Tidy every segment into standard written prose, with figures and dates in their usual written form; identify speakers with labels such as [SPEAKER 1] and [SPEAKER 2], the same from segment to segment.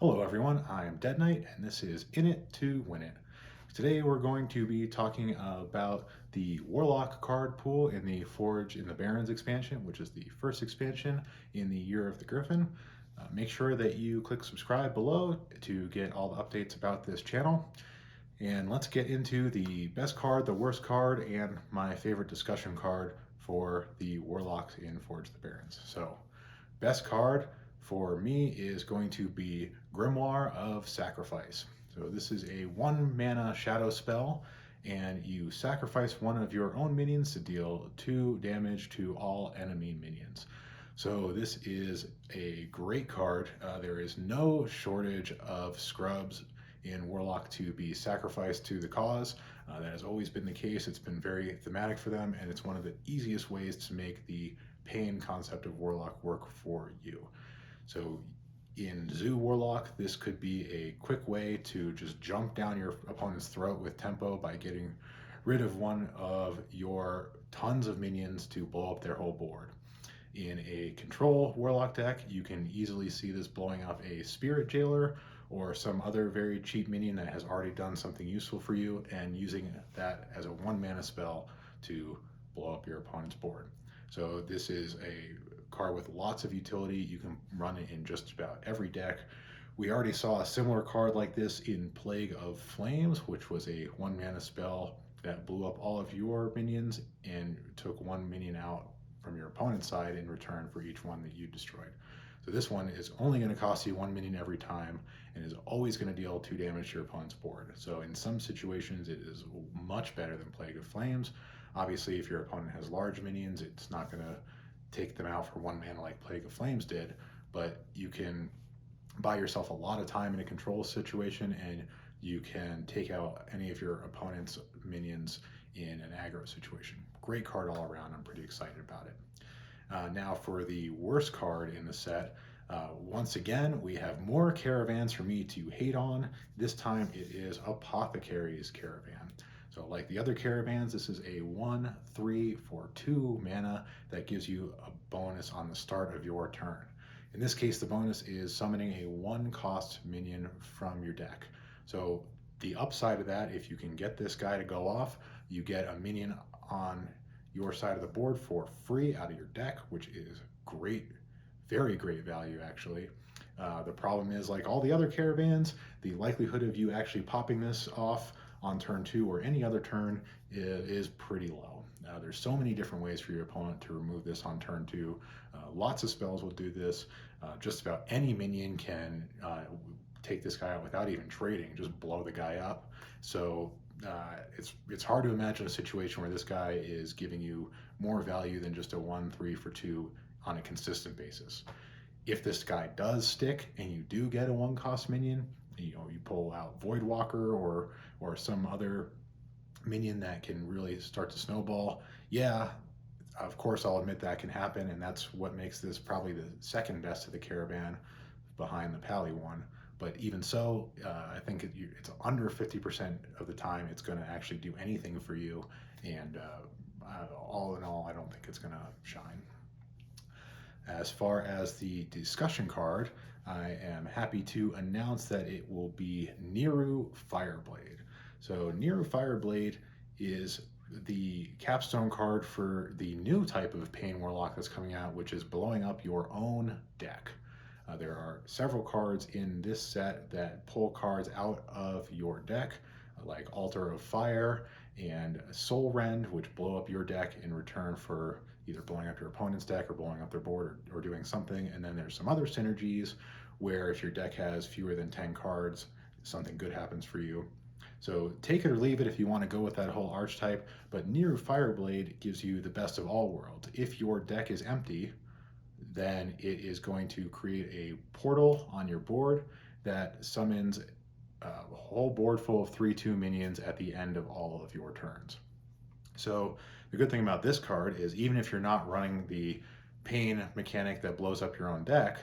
[SPEAKER 1] Hello everyone, I'm Dead Knight and this is In It to Win It. Today we're going to be talking about the Warlock card pool in the Forge in the Barrens expansion, which is the first expansion in the Year of the Griffin. Make sure that you click subscribe below to get all the updates about this channel. And let's get into the best card, the worst card, and my favorite discussion card for the Warlocks in Forge the Barrens. So, best card for me is going to be Grimoire of Sacrifice. So this is a 1 mana shadow spell, and you sacrifice one of your own minions to deal 2 damage to all enemy minions. So this is a great card. There is no shortage of scrubs in Warlock to be sacrificed to the cause. That has always been the case. It's been very thematic for them, and it's one of the easiest ways to make the pain concept of Warlock work for you. So in Zoo Warlock, this could be a quick way to just jump down your opponent's throat with tempo by getting rid of one of your tons of minions to blow up their whole board. In a control Warlock deck, you can easily see this blowing up a Spirit Jailer or some other very cheap minion that has already done something useful for you, and using that as a 1 mana spell to blow up your opponent's board. So this is a card with lots of utility. You can run it in just about every deck. We already saw a similar card like this in Plague of Flames, which was a 1 mana spell that blew up all of your minions and took 1 minion out from your opponent's side in return for each one that you destroyed. So this one is only going to cost you 1 minion every time and is always going to deal 2 damage to your opponent's board. So in some situations it is much better than Plague of Flames. Obviously if your opponent has large minions, it's not going to take them out for 1 mana like Plague of Flames did, but you can buy yourself a lot of time in a control situation, and you can take out any of your opponent's minions in an aggro situation. Great card all around. I'm pretty excited about it. Now for the worst card in the set, once again, we have more caravans for me to hate on. This time it is Apothecaries Caravan. So like the other caravans, this is a 1/3 for 2 mana that gives you a bonus on the start of your turn. In this case, the bonus is summoning a 1-cost minion from your deck. So the upside of that, if you can get this guy to go off, you get a minion on your side of the board for free out of your deck, which is great, very great value actually. The problem is, like all the other caravans, the likelihood of you actually popping this off on turn 2 or any other turn is pretty low. There's so many different ways for your opponent to remove this on turn 2. Lots of spells will do this. Just about any minion can take this guy out without even trading, just blow the guy up. So it's hard to imagine a situation where this guy is giving you more value than just a 1/3 for 2 on a consistent basis. If this guy does stick and you do get a 1-cost minion, you pull out Voidwalker or some other minion that can really start to snowball. Yeah, of course I'll admit that can happen, and that's what makes this probably the second best of the caravan behind the Pally one. But even so, I think it's under 50% of the time it's going to actually do anything for you, and all in all, I don't think it's going to shine. As far as the discussion card, I am happy to announce that it will be Niru Fireblade. So Niru Fireblade is the capstone card for the new type of Pain Warlock that's coming out, which is blowing up your own deck. There are several cards in this set that pull cards out of your deck, like Altar of Fire and Soul Rend, which blow up your deck in return for either blowing up your opponent's deck or blowing up their board or doing something. And then there's some other synergies where if your deck has fewer than 10 cards, something good happens for you. So take it or leave it if you want to go with that whole archetype, but Niru Fireblade gives you the best of all worlds. If your deck is empty, then it is going to create a portal on your board that summons a whole board full of 3/2 minions at the end of all of your turns. So the good thing about this card is, even if you're not running the pain mechanic that blows up your own deck,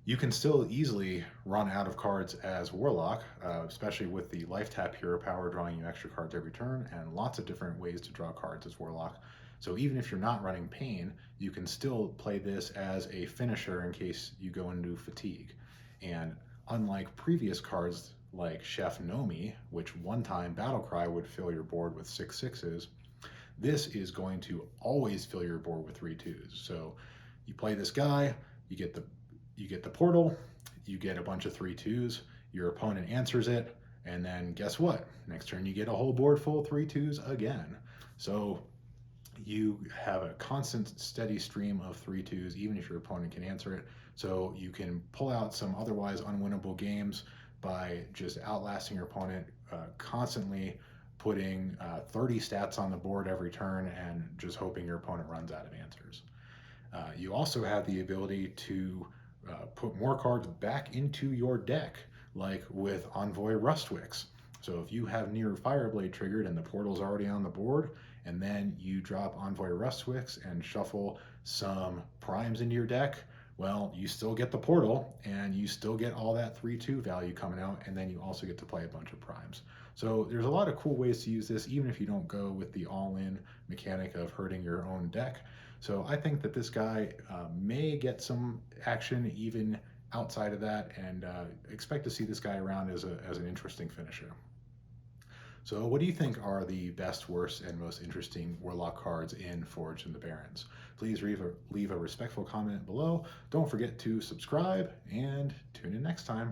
[SPEAKER 1] you can still easily run out of cards as Warlock, especially with the life tap hero power drawing you extra cards every turn, and lots of different ways to draw cards as Warlock. So even if you're not running Pain, you can still play this as a finisher in case you go into fatigue. And Unlike previous cards like Chef Nomi, which one time Battlecry would fill your board with 6/6s, this is going to always fill your board with 3/2s. So you play this guy, you get the portal, you get a bunch of 3/2s, your opponent answers it, and then guess what? Next turn you get a whole board full of 3/2s again. So you have a constant steady stream of 3/2s even if your opponent can answer it. So you can pull out some otherwise unwinnable games by just outlasting your opponent, constantly putting 30 stats on the board every turn and just hoping your opponent runs out of answers. You also have the ability to put more cards back into your deck, like with Envoy Rustwicks. So if you have Niru Fireblade triggered and the portal's already on the board, and then you drop Envoy Rustwicks and shuffle some primes into your deck, well, you still get the portal and you still get all that 3/2 value coming out, and then you also get to play a bunch of primes. So there's a lot of cool ways to use this, even if you don't go with the all-in mechanic of hurting your own deck. So I think that this guy may get some action even outside of that, and expect to see this guy around as an interesting finisher. So what do you think are the best, worst, and most interesting Warlock cards in Forged in the Barrens? Please leave a respectful comment below. Don't forget to subscribe, and tune in next time.